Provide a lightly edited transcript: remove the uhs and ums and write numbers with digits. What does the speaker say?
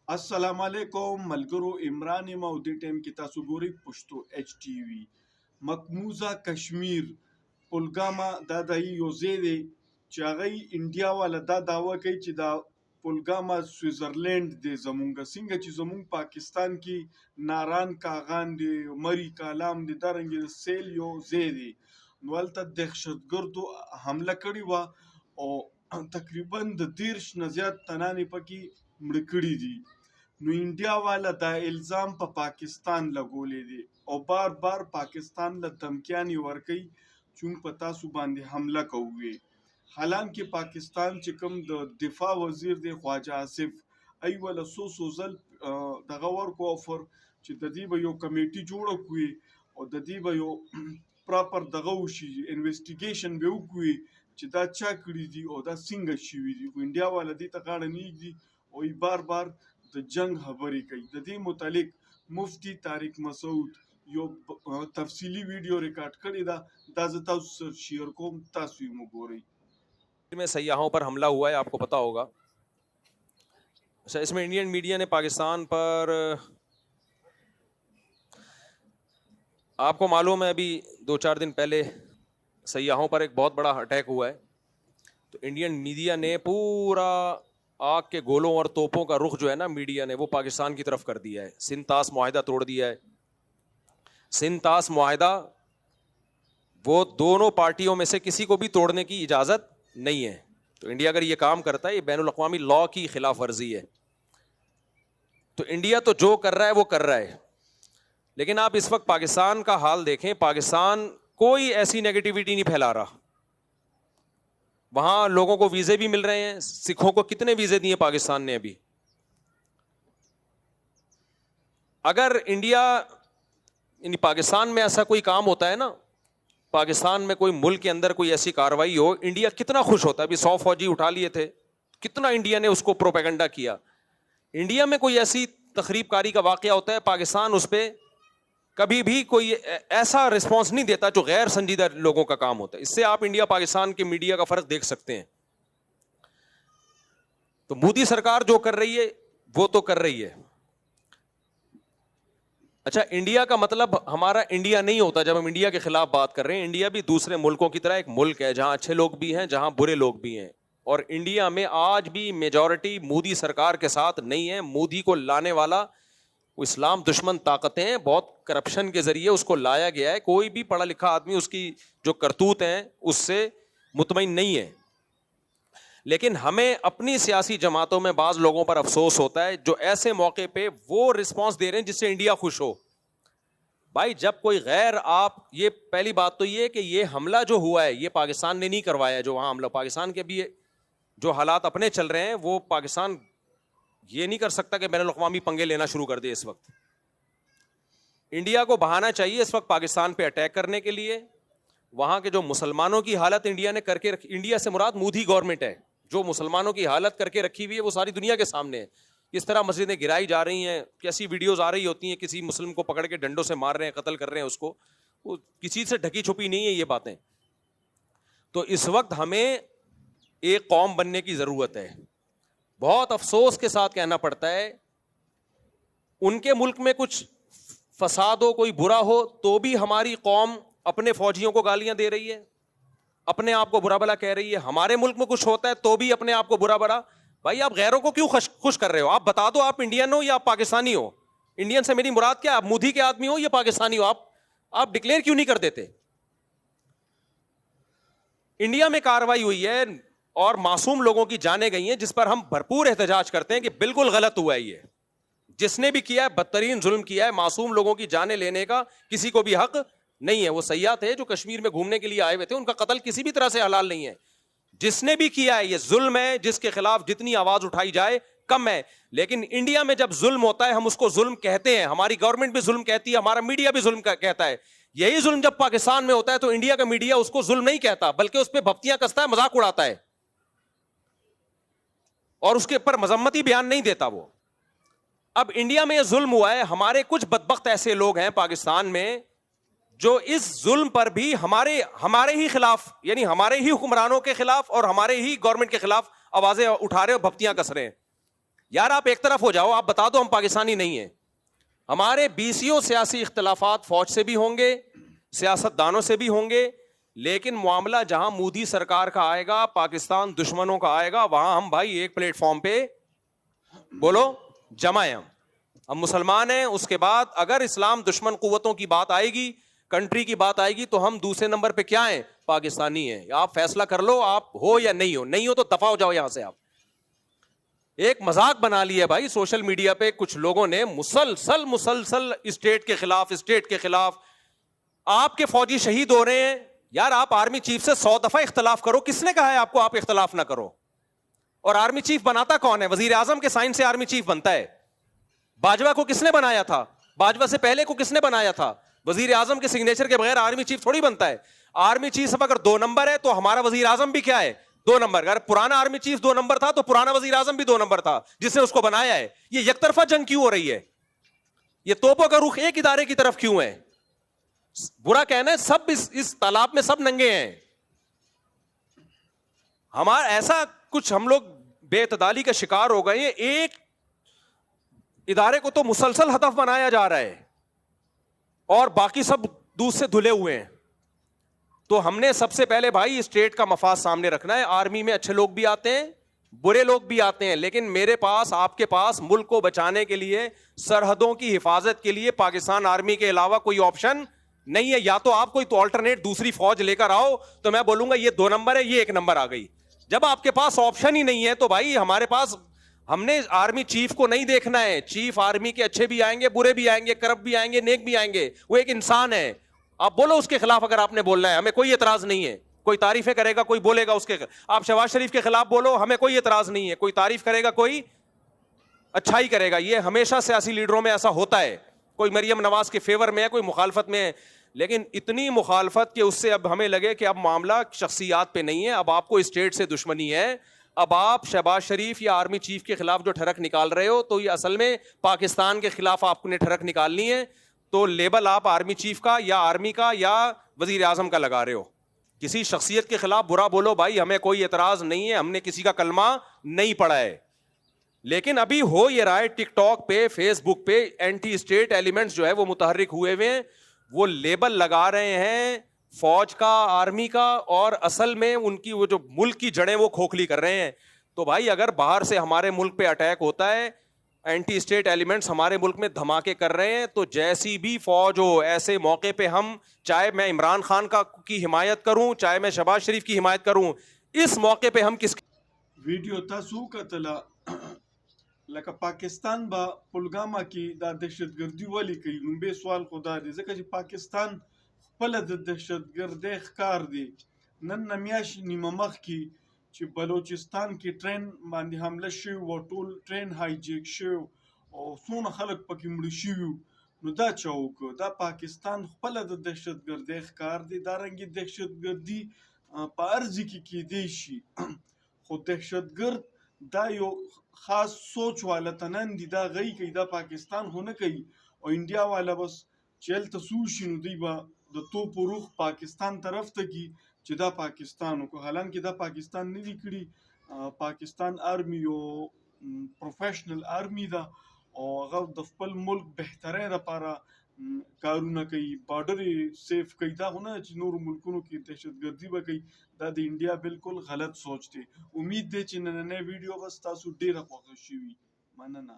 السلام علیکم ملګرو، عمران یم او دې ټایم کې تاسو ګورئ پښتو ایچ ټي وي. مقبوضه کشمیر پلګاما دا د یو ځای دی چې هغه انډیا والا دا دعوه کوي چې دا پلګاما سویزرلینډ دی زمونږ، څنګه چې زمونږ پاکستان کې ناران کاغان دی، مری کالام دی، دارنګې سیل یو ځای دی. نو هلته دهشتګردو حمله کړې وه او تقریبا د 30 نه زیات تنان یې پکې مړه کړي دي. نو انډیا والا دا الزام په پاکستان لګولی دی او بار بار پاکستان له دمکیانې ورکوي چې موږ په تاسو باندې حمله کوو. حالانکه پاکستان چې کوم د دفاع وزیر دی خواجه آصف ای ولا څو ځل دغه ورکو افر چې د دې به یو کمیټي جوړه کړي او د دې به یو پراپر دغه وشي، انویسټیګیشن به وکړي چې دا چا کړي دي او دا څنګه شوي دي. خو انډیا والا دې ته غاړه نه ږدي او بار بار د جنگ خبرې کوي. د دې متعلق مفتی طارق مسعود یو تفصیلی ویڈیو ریکارڈ کړی دا زه تاسو سره شیئر کوم، تاسو یې وګورئ. میں سیاحوں پر حملہ ہوا ہے، آپ کو پتا ہوگا. اچھا، اس میں انڈین میڈیا نے پاکستان پر، آپ کو معلوم ہے ابھی 2-4 دن پہلے سیاحوں پر ایک بہت بڑا اٹیک ہوا ہے، تو انڈین میڈیا نے پورا آگ کے گولوں اور توپوں کا رخ جو ہے نا میڈیا نے وہ پاکستان کی طرف کر دیا ہے. سنتاس معاہدہ توڑ دیا ہے. سنتاس معاہدہ وہ دونوں پارٹیوں میں سے کسی کو بھی توڑنے کی اجازت نہیں ہے. تو انڈیا اگر یہ کام کرتا ہے یہ بین الاقوامی لا کی خلاف ورزی ہے. تو انڈیا تو جو کر رہا ہے وہ کر رہا ہے، لیکن آپ اس وقت پاکستان کا حال دیکھیں. پاکستان کوئی ایسی نیگیٹیوٹی نہیں پھیلا رہا. وہاں لوگوں کو ویزے بھی مل رہے ہیں. سکھوں کو کتنے ویزے دیے پاکستان نے ابھی. اگر انڈیا یعنی پاکستان میں ایسا کوئی کام ہوتا ہے نا، پاکستان میں کوئی ملک کے اندر کوئی ایسی کاروائی ہو، انڈیا کتنا خوش ہوتا ہے. ابھی 100 فوجی اٹھا لیے تھے، کتنا انڈیا نے اس کو پروپیگنڈا کیا. انڈیا میں کوئی ایسی تخریب کاری کا واقعہ ہوتا ہے، پاکستان اس پہ کبھی بھی کوئی ایسا رسپانس نہیں دیتا جو غیر سنجیدہ لوگوں کا کام ہوتا ہے. اس سے آپ انڈیا پاکستان کے میڈیا کا فرق دیکھ سکتے ہیں. تو مودی سرکار جو کر رہی ہے وہ تو کر رہی ہے. اچھا، انڈیا کا مطلب ہمارا انڈیا نہیں ہوتا جب ہم انڈیا کے خلاف بات کر رہے ہیں. انڈیا بھی دوسرے ملکوں کی طرح ایک ملک ہے جہاں اچھے لوگ بھی ہیں، جہاں برے لوگ بھی ہیں. اور انڈیا میں آج بھی میجورٹی مودی سرکار کے ساتھ نہیں ہے. مودی کو لانے والا وہ اسلام دشمن طاقتیں ہیں، بہت کرپشن کے ذریعے اس کو لایا گیا ہے. کوئی بھی پڑھا لکھا آدمی اس کی جو کرتوت ہیں اس سے مطمئن نہیں ہے. لیکن ہمیں اپنی سیاسی جماعتوں میں بعض لوگوں پر افسوس ہوتا ہے جو ایسے موقع پہ وہ رسپانس دے رہے ہیں جس سے انڈیا خوش ہو. بھائی جب کوئی غیر، آپ یہ پہلی بات تو یہ کہ یہ حملہ جو ہوا ہے یہ پاکستان نے نہیں کروایا. جو وہاں حملہ پاکستان کے بھی جو حالات اپنے چل رہے ہیں وہ پاکستان یہ نہیں کر سکتا کہ بین الاقوامی پنگے لینا شروع کر دے. اس وقت انڈیا کو بہانا چاہیے اس وقت پاکستان پہ اٹیک کرنے کے لیے. وہاں کے جو مسلمانوں کی حالت انڈیا نے کر کے رکھی، انڈیا سے مراد مودی گورنمنٹ ہے، جو مسلمانوں کی حالت کر کے رکھی ہوئی ہے وہ ساری دنیا کے سامنے ہے. کس طرح مسجدیں گرائی جا رہی ہیں، کیسی ویڈیوز آ رہی ہوتی ہیں، کسی مسلم کو پکڑ کے ڈنڈوں سے مار رہے ہیں، قتل کر رہے ہیں اس کو. وہ کسی سے ڈھکی چھپی نہیں ہے یہ باتیں. تو اس وقت ہمیں ایک قوم بننے کی ضرورت ہے. بہت افسوس کے ساتھ کہنا پڑتا ہے ان کے ملک میں کچھ فساد ہو، کوئی برا ہو تو بھی ہماری قوم اپنے فوجیوں کو گالیاں دے رہی ہے، اپنے آپ کو برا بلا کہہ رہی ہے. ہمارے ملک میں کچھ ہوتا ہے تو بھی اپنے آپ کو برا بلا. بھائی آپ غیروں کو کیوں خوش کر رہے ہو؟ آپ بتا دو آپ انڈین ہو یا آپ پاکستانی ہو. انڈین سے میری مراد کیا؟ آپ مودی کے آدمی ہو یا پاکستانی ہو؟ آپ ڈکلیئر کیوں نہیں کر دیتے؟ انڈیا میں کاروائی ہوئی ہے اور معصوم لوگوں کی جانیں گئی ہیں جس پر ہم بھرپور احتجاج کرتے ہیں کہ بالکل غلط ہوا ہے. یہ جس نے بھی کیا ہے بدترین ظلم کیا ہے. معصوم لوگوں کی جانیں لینے کا کسی کو بھی حق نہیں ہے. وہ سیاح تھے جو کشمیر میں گھومنے کے لیے آئے ہوئے تھے، ان کا قتل کسی بھی طرح سے حلال نہیں ہے. جس نے بھی کیا ہے یہ ظلم ہے، جس کے خلاف جتنی آواز اٹھائی جائے کم ہے. لیکن انڈیا میں جب ظلم ہوتا ہے ہم اس کو ظلم کہتے ہیں. ہماری گورنمنٹ بھی ظلم کہتی ہے، ہمارا میڈیا بھی ظلم کہتا ہے. یہی ظلم جب پاکستان میں ہوتا ہے تو انڈیا کا میڈیا اس کو ظلم نہیں کہتا بلکہ اس پہ بھپتیاں کستا ہے، مذاق اڑاتا ہے اور اس کے اوپر مذمتی بیان نہیں دیتا وہ. اب انڈیا میں یہ ظلم ہوا ہے. ہمارے کچھ بدبخت ایسے لوگ ہیں پاکستان میں جو اس ظلم پر بھی ہمارے ہی خلاف، یعنی ہمارے ہی حکمرانوں کے خلاف اور ہمارے ہی گورنمنٹ کے خلاف آوازیں اٹھا رہے اور بھپتیاں کس رہے ہیں. یار آپ ایک طرف ہو جاؤ, آپ بتا دو ہم پاکستانی نہیں ہیں. ہمارے 20 سیاسی اختلافات فوج سے بھی ہوں گے, سیاست دانوں سے بھی ہوں گے, لیکن معاملہ جہاں مودی سرکار کا آئے گا, پاکستان دشمنوں کا آئے گا, وہاں ہم بھائی ایک پلیٹ فارم پہ بولو جمع ہیں. ہم مسلمان ہیں. اس کے بعد اگر اسلام دشمن قوتوں کی بات آئے گی, کنٹری کی بات آئے گی, تو ہم دوسرے نمبر پہ کیا ہیں؟ پاکستانی ہیں. آپ فیصلہ کر لو, آپ ہو یا نہیں ہو. نہیں ہو تو دفع ہو جاؤ یہاں سے. آپ ایک مذاق بنا لیا بھائی سوشل میڈیا پہ کچھ لوگوں نے, مسلسل اسٹیٹ کے خلاف. آپ کے فوجی شہید ہو رہے ہیں یار, آپ آرمی چیف سے 100 دفعہ اختلاف کرو. کس نے کہا ہے آپ کو آپ اختلاف نہ کرو؟ اور آرمی چیف بناتا کون ہے؟ وزیر اعظم کے سائن سے آرمی چیف بنتا ہے. باجوہ کو کس نے بنایا تھا؟ باجوہ سے پہلے کو کس نے بنایا تھا؟ وزیر اعظم کے سگنیچر کے بغیر آرمی چیف تھوڑی بنتا ہے. آرمی چیف اگر 2 نمبر ہے تو ہمارا وزیر اعظم بھی کیا ہے؟ 2 نمبر. اگر پرانا آرمی چیف 2 نمبر تھا تو پرانا وزیر اعظم بھی 2 نمبر تھا جس نے اس کو بنایا ہے. یہ یک طرفہ جنگ کیوں ہو رہی ہے؟ یہ توپوں کا رخ ایک ادارے کی طرف کیوں ہے؟ برا کہنا ہے, سب اس تالاب میں سب ننگے ہیں. ہمارا ایسا کچھ, ہم لوگ بے اعتدالی کا شکار ہو گئے ہیں. ایک ادارے کو تو مسلسل ہدف بنایا جا رہا ہے اور باقی سب دودھ سے دھلے ہوئے ہیں. تو ہم نے سب سے پہلے بھائی اسٹیٹ کا مفاد سامنے رکھنا ہے. آرمی میں اچھے لوگ بھی آتے ہیں, برے لوگ بھی آتے ہیں, لیکن میرے پاس, آپ کے پاس ملک کو بچانے کے لیے, سرحدوں کی حفاظت کے لیے پاکستان آرمی کے علاوہ کوئی آپشن نہیں ہے. یا تو آپ کوئی تو آلٹرنیٹ دوسری فوج لے کر آؤ, تو میں بولوں گا یہ 2 نمبر ہے, یہ 1 نمبر آ گئی. جب آپ کے پاس آپشن ہی نہیں ہے تو بھائی ہمارے پاس, ہم نے آرمی چیف کو نہیں دیکھنا ہے. چیف آرمی کے اچھے بھی آئیں گے, برے بھی آئیں گے, کرپٹ بھی آئیں گے, نیک بھی آئیں گے. وہ ایک انسان ہے. آپ بولو اس کے خلاف اگر آپ نے بولنا ہے, ہمیں کوئی اعتراض نہیں ہے. کوئی تعریفیں کرے گا, کوئی بولے گا اس کے. آپ شہباز شریف کے خلاف بولو, ہمیں کوئی اعتراض نہیں ہے. کوئی تعریف کرے گا, کوئی اچھائی کرے گا. یہ ہمیشہ سیاسی لیڈروں میں ایسا ہوتا ہے. کوئی مریم نواز کے فیور میں ہے, کوئی مخالفت میں ہے. لیکن اتنی مخالفت کہ اس سے اب ہمیں لگے کہ اب معاملہ شخصیات پہ نہیں ہے, اب آپ کو اسٹیٹ سے دشمنی ہے. اب آپ شہباز شریف یا آرمی چیف کے خلاف جو ٹھڑک نکال رہے ہو, تو یہ اصل میں پاکستان کے خلاف آپ نے ٹھڑک نکالنی ہے. تو لیبل آپ آرمی چیف کا یا آرمی کا یا وزیر اعظم کا لگا رہے ہو. کسی شخصیت کے خلاف برا بولو بھائی, ہمیں کوئی اعتراض نہیں ہے, ہم نے کسی کا کلمہ نہیں پڑھا ہے. لیکن ابھی ہو یہ رہا ہے ٹک ٹاک پہ, فیس بک پہ اینٹی اسٹیٹ ایلیمنٹس جو ہے وہ متحرک ہوئے ہوئے ہیں. وہ لیبل لگا رہے ہیں فوج کا, آرمی کا, اور اصل میں ان کی وہ جو ملک کی جڑیں وہ کھوکھلی کر رہے ہیں. تو بھائی اگر باہر سے ہمارے ملک پہ اٹیک ہوتا ہے, اینٹی اسٹیٹ ایلیمنٹس ہمارے ملک میں دھماکے کر رہے ہیں, تو جیسی بھی فوج ہو, ایسے موقع پہ ہم, چاہے میں عمران خان کی حمایت کروں, چاہے میں شہباز شریف کی حمایت کروں, اس موقع پہ ہم کس ویڈیو تاسو کتلا لکه پاکستان با پلګاما کې دا دهشتګردي ولې کوي. لومبی سوال خو دا دی ځکه چې پاکستان خپله د دهشتګردۍ ښکار دی. نن نه میاشت نیمه مخکې چې بلوچستان کې ټرین باندې حمله شوي و, ټول ټرین هایجیک شوی او څونه خلک پکې مړه شوي وو. نو دا چا وکړه؟ دا پاکستان خپله د دهشتګردۍ ښکار دی. دارنګې دهشتګردي په هر ځای کې کیدی شي, خو دهشتګرد دا یو خاص سوچ والا تنن دي, دا غي کوي, دا پاکستان خو نه کوي. او انډیا والا بس چې هلته څه وشي نو دوی به د توپو روح پاکستان طرف ته کي چې دا پاکستان وکړو. حالانکې دا پاکستان نه دي کړي. پاکستان آرمی یو پروفیشنل آرمی ده او هغه د خپل ملک بهترۍ لپاره کارونه کوي, بارډر یې سیف کوي. دا خو نه چې نورو ملکونو کې دهشتګردي به کوي. دا د انډیا بالکل غلط سوچ دی. امید دی چې نننۍ ویډیو به ستاسو ډېره خوښه شوي. مننه.